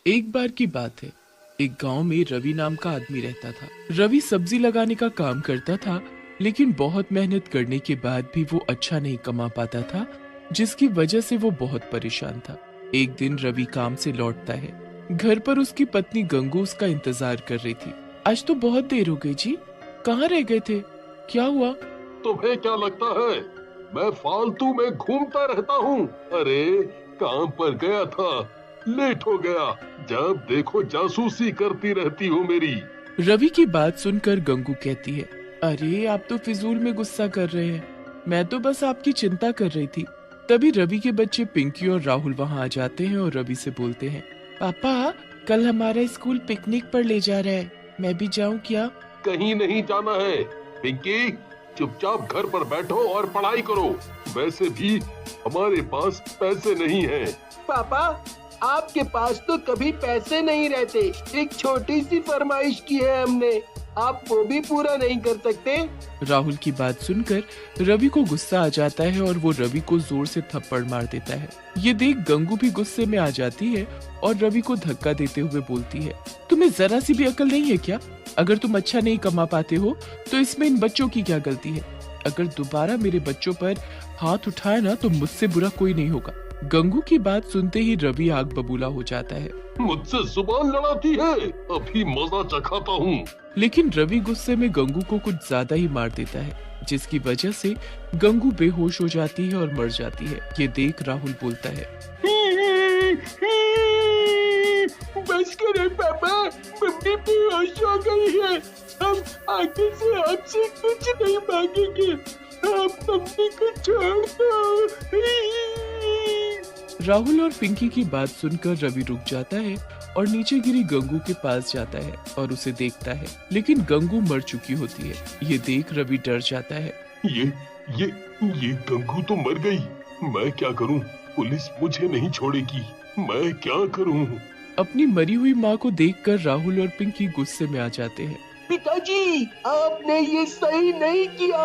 एक बार की बात है। एक गांव में रवि नाम का आदमी रहता था। रवि सब्जी लगाने का काम करता था, लेकिन बहुत मेहनत करने के बाद भी वो अच्छा नहीं कमा पाता था, जिसकी वजह से वो बहुत परेशान था। एक दिन रवि काम से लौटता है। घर पर उसकी पत्नी गंगू उसका इंतजार कर रही थी। आज तो बहुत देर हो गई जी, कहाँ रह गए थे? क्या हुआ? तुम्हें क्या लगता है मैं फालतू में घूमता रहता हूँ? अरे काम पर गया था, लेट हो गया। जब देखो जासूसी करती रहती हो मेरी। रवि की बात सुनकर गंगू कहती है, अरे आप तो फिजूल में गुस्सा कर रहे हैं, मैं तो बस आपकी चिंता कर रही थी। तभी रवि के बच्चे पिंकी और राहुल वहां आ जाते हैं और रवि से बोलते हैं, पापा कल हमारा स्कूल पिकनिक पर ले जा रहा है, मैं भी जाऊं क्या? कहीं नहीं जाना है पिंकी, चुपचाप घर पर बैठो और पढ़ाई करो। वैसे भी हमारे पास पैसे नहीं हैं। पापा, आपके पास तो कभी पैसे नहीं रहते। एक छोटी सी फरमाइश की है हमने, आप वो भी पूरा नहीं कर सकते। राहुल की बात सुनकर रवि को गुस्सा आ जाता है और वो रवि को जोर से थप्पड़ मार देता है। ये देख गंगू भी गुस्से में आ जाती है और रवि को धक्का देते हुए बोलती है, तुम्हें जरा सी भी अकल नहीं है क्या? अगर तुम अच्छा नहीं कमा पाते हो तो इसमें इन बच्चों की क्या गलती है? अगर दोबारा मेरे बच्चों पर हाथ उठाए ना तो मुझसे बुरा कोई नहीं होगा। गंगू की बात सुनते ही रवि आग बबूला हो जाता है। मुझसे जुबान लड़ाती है, अभी मजा चखाता हूँ। लेकिन रवि गुस्से में गंगू को कुछ ज्यादा ही मार देता है, जिसकी वजह से गंगू बेहोश हो जाती है और मर जाती है। ये देख राहुल बोलता है, बस करें पापा, मम्मी बेहोश हो गई है। हम आगे से आपसे कुछ नहीं मांगेंगे, आप मम्मी को छोड़ दो। राहुल और पिंकी की बात सुनकर रवि रुक जाता है और नीचे गिरी गंगू के पास जाता है और उसे देखता है, लेकिन गंगू मर चुकी होती है। ये देख रवि डर जाता है। ये ये ये गंगू तो मर गई। मैं क्या करूं? पुलिस मुझे नहीं छोड़ेगी। मैं क्या करूं? अपनी मरी हुई माँ को देखकर राहुल और पिंकी गुस्से में आ जाते हैं। पिताजी, आपने ये सही नहीं किया,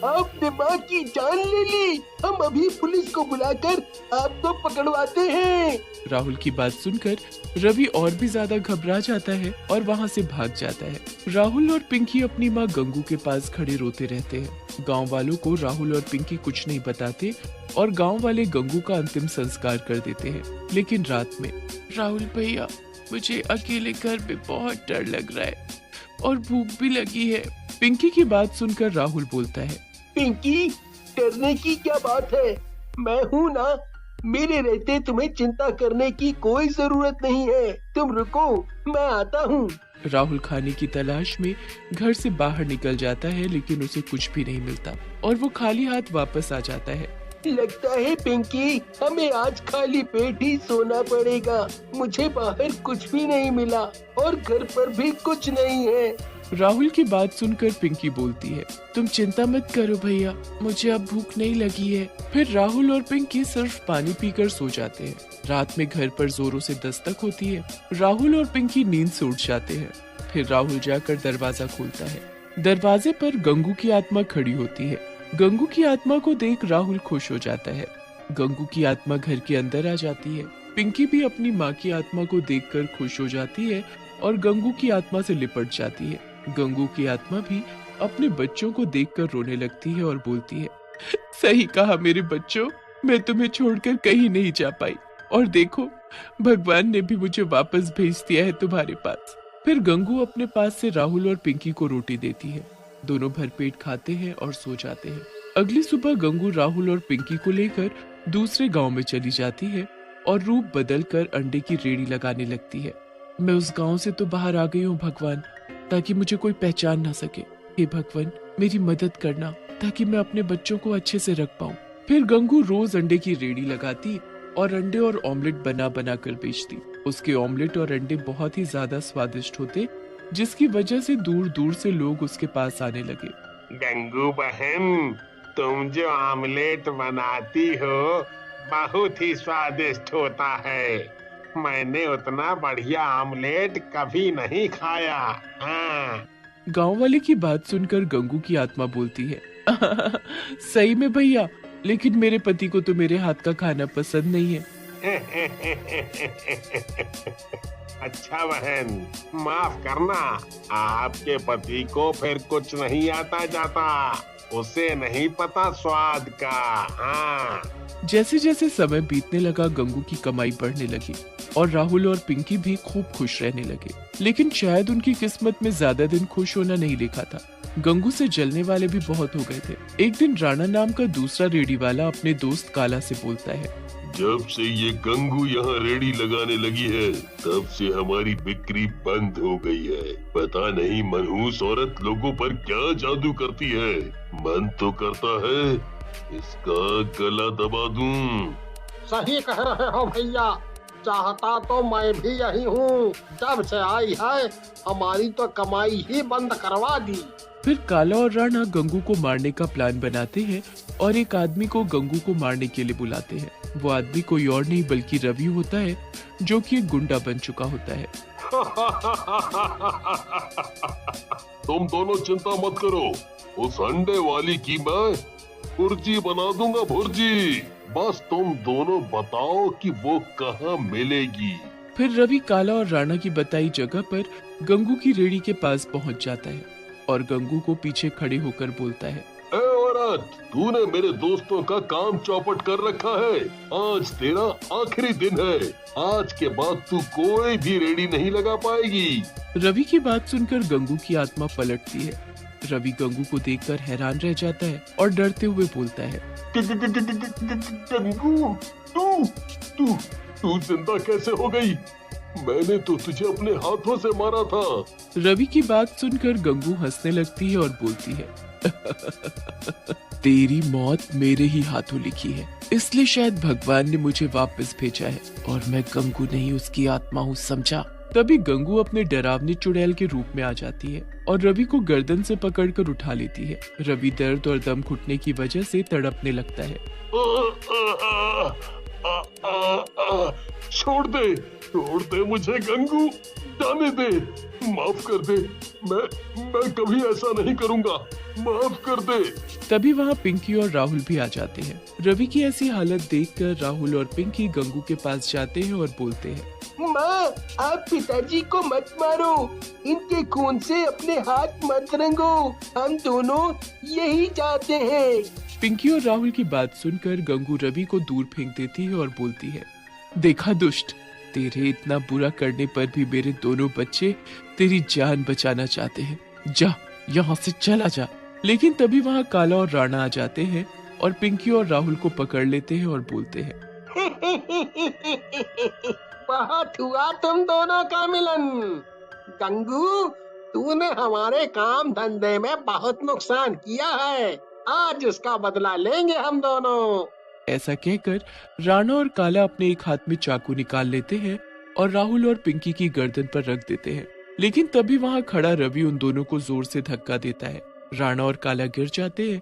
आपने माँ की जान ले ली। हम अभी पुलिस को बुलाकर आपको पकड़वाते हैं। राहुल की बात सुनकर रवि और भी ज्यादा घबरा जाता है और वहाँ से भाग जाता है। राहुल और पिंकी अपनी माँ गंगू के पास खड़े रोते रहते हैं। गांव वालों को राहुल और पिंकी कुछ नहीं बताते और गांव वाले गंगू का अंतिम संस्कार कर देते हैं। लेकिन रात में, राहुल भैया मुझे अकेले घर में बहुत डर लग रहा है और भूख भी लगी है। पिंकी की बात सुनकर राहुल बोलता है, पिंकी, डरने की क्या बात है? मैं हूँ ना, मेरे रहते तुम्हें चिंता करने की कोई जरूरत नहीं है। तुम रुको, मैं आता हूँ। राहुल खाने की तलाश में घर से बाहर निकल जाता है, लेकिन उसे कुछ भी नहीं मिलता और वो खाली हाथ वापस आ जाता है। लगता है पिंकी, हमें आज खाली पेट ही सोना पड़ेगा। मुझे बाहर कुछ भी नहीं मिला और घर पर भी कुछ नहीं है। राहुल की बात सुनकर पिंकी बोलती है, तुम चिंता मत करो भैया, मुझे अब भूख नहीं लगी है। फिर राहुल और पिंकी सिर्फ पानी पीकर सो जाते हैं। रात में घर पर जोरों से दस्तक होती है। राहुल और पिंकी नींद से उठ जाते हैं। फिर राहुल जाकर दरवाजा खोलता है। दरवाजे पर गंगू की आत्मा खड़ी होती है। गंगू की आत्मा को देख राहुल खुश हो जाता है। गंगू की आत्मा घर के अंदर आ जाती है। पिंकी भी अपनी माँ की आत्मा को देखकर खुश हो जाती है और गंगू की आत्मा से लिपट जाती है। गंगू की आत्मा भी अपने बच्चों को देखकर रोने लगती है और बोलती है, सही कहा मेरे बच्चों, मैं तुम्हें छोड़कर कहीं नहीं जा पाई और देखो भगवान ने भी मुझे वापस भेज दिया है तुम्हारे पास। फिर गंगू अपने पास से राहुल और पिंकी को रोटी देती है। दोनों भरपेट खाते हैं और सो जाते हैं। अगली सुबह गंगू राहुल और पिंकी को लेकर दूसरे गांव में चली जाती है और रूप बदलकर अंडे की रेड़ी लगाने लगती है। मैं उस गांव से तो बाहर आ गई हूँ भगवान, ताकि मुझे कोई पहचान ना सके। हे भगवान, मेरी मदद करना ताकि मैं अपने बच्चों को अच्छे से रख पाऊँ। फिर गंगू रोज अंडे की रेड़ी लगाती और अंडे और ऑमलेट बना बना कर बेचती। उसके ऑमलेट और अंडे बहुत ही ज्यादा स्वादिष्ट होते, जिसकी वजह से दूर दूर से लोग उसके पास आने लगे। गंगू बहन, तुम जो ऑमलेट बनाती हो बहुत ही स्वादिष्ट होता है। मैंने उतना बढ़िया ऑमलेट कभी नहीं खाया। हाँ। गांव वाले की बात सुनकर गंगू की आत्मा बोलती है, सही में भैया, लेकिन मेरे पति को तो मेरे हाथ का खाना पसंद नहीं है। अच्छा बहन, माफ करना, आपके पति को फिर कुछ नहीं आता जाता, उसे नहीं पता स्वाद का। हाँ। जैसे जैसे समय बीतने लगा गंगू की कमाई बढ़ने लगी और राहुल और पिंकी भी खूब खुश रहने लगे। लेकिन शायद उनकी किस्मत में ज्यादा दिन खुश होना नहीं लिखा था। गंगू से जलने वाले भी बहुत हो गए थे। एक दिन राणा नाम का दूसरा रेडी वाला अपने दोस्त काला से बोलता है, जब से ये गंगू यहाँ रेडी लगाने लगी है तब से हमारी बिक्री बंद हो गई है। पता नहीं मनहूस औरत लोगों पर क्या जादू करती है। मन तो करता है इसका गला दबा दूं। सही कह रहे हो भैया, चाहता तो मैं भी यही हूँ। जब से आई है हमारी तो कमाई ही बंद करवा दी। फिर काला और राणा गंगू को मारने का प्लान बनाते हैं और एक आदमी को गंगू को मारने के लिए बुलाते हैं। वो आदमी कोई और नहीं बल्कि रवि होता है, जो कि एक गुंडा बन चुका होता है। तुम दोनों चिंता मत करो, उस अंडे वाली की मैं भुर्जी बना दूंगा, भुर्जी। बस तुम दोनों बताओ कि वो कहाँ मिलेगी। फिर रवि काला और राणा की बताई जगह पर गंगू की रेड़ी के पास पहुंच जाता है और गंगू को पीछे खड़े होकर बोलता है, ए औरत, तूने मेरे दोस्तों का काम चौपट कर रखा है। आज तेरा आखिरी दिन है। आज के बाद तू कोई भी रेडी नहीं लगा पाएगी। रवि की बात सुनकर गंगू की आत्मा पलटती है। रवि गंगू को देखकर हैरान रह जाता है और डरते हुए बोलता है, गंगू, तू जिंदा कैसे हो गई? मैंने तो तुझे अपने हाथों से मारा था। रवि की बात सुनकर गंगू हंसने लगती है और बोलती है, तेरी मौत मेरे ही हाथों लिखी है, इसलिए शायद भगवान ने मुझे वापस भेजा है और मैं गंगू नहीं उसकी आत्मा हूँ, समझा। तभी गंगू अपने डरावनी चुड़ैल के रूप में आ जाती है और रवि को गर्दन से पकड़कर उठा लेती है। रवि दर्द और दम घुटने की वजह से तड़पने लगता है। छोड़ दे मुझे गंगू, जाने दे, माफ कर दे। मैं कभी ऐसा नहीं करूँगा, माफ कर दे। तभी वहाँ पिंकी और राहुल भी आ जाते हैं। रवि की ऐसी हालत देखकर राहुल और पिंकी गंगू के पास जाते हैं और बोलते हैं, माँ, आप पिताजी को मत मारो, इनके खून से अपने हाथ मत रंगो, हम दोनों यही चाहते हैं। पिंकी और राहुल की बात सुनकर गंगू रवि को दूर फेंक देती है और बोलती है, देखा दुष्ट, तेरे इतना बुरा करने पर भी मेरे दोनों बच्चे तेरी जान बचाना चाहते हैं। जा, यहाँ से चला जा। लेकिन तभी वहाँ काला और राणा आ जाते हैं और पिंकी और राहुल को पकड़ लेते हैं और बोलते हैं, बहुत हुआ तुम दोनों का मिलन। गंगू, तूने हमारे काम धंधे में बहुत नुकसान किया है, आज उसका बदला लेंगे हम दोनों। ऐसा कहकर राणा और काला अपने एक हाथ में चाकू निकाल लेते हैं और राहुल और पिंकी की गर्दन पर रख देते हैं। लेकिन तभी वहाँ खड़ा रवि उन दोनों को जोर से धक्का देता है। राणा और काला गिर जाते हैं,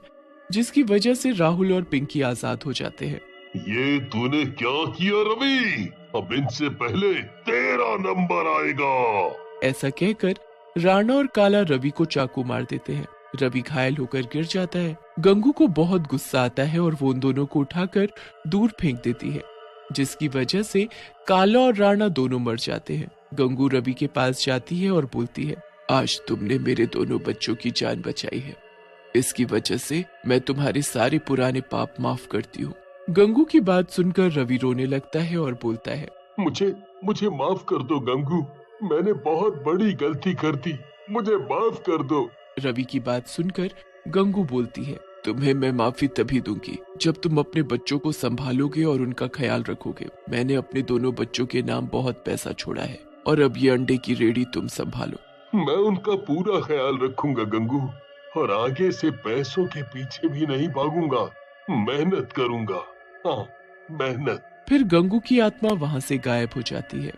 जिसकी वजह से राहुल और पिंकी आजाद हो जाते हैं। ये तूने क्या किया रवि? अब इनसे पहले तेरा नंबर आएगा। ऐसा कहकर राणा और काला रवि को चाकू मार देते हैं। रवि घायल होकर गिर जाता है। गंगू को बहुत गुस्सा आता है और वो उन दोनों को उठाकर दूर फेंक देती है, जिसकी वजह से काला और राणा दोनों मर जाते हैं। गंगू रवि के पास जाती है और बोलती है, आज तुमने मेरे दोनों बच्चों की जान बचाई है, इसकी वजह से मैं तुम्हारे सारे पुराने पाप माफ करती हूँ। गंगू की बात सुनकर रवि रोने लगता है और बोलता है, मुझे माफ कर दो गंगू, मैंने बहुत बड़ी गलती कर दी, मुझे माफ कर दो। रवि की बात सुनकर गंगू बोलती है, तुम्हें मैं माफी तभी दूंगी जब तुम अपने बच्चों को संभालोगे और उनका ख्याल रखोगे। मैंने अपने दोनों बच्चों के नाम बहुत पैसा छोड़ा है और अब ये अंडे की रेडी तुम संभालो। मैं उनका पूरा ख्याल रखूंगा गंगू, और आगे से पैसों के पीछे भी नहीं भागूंगा, मेहनत करूंगा। हाँ, मेहनत। फिर गंगू की आत्मा वहाँ से गायब हो जाती है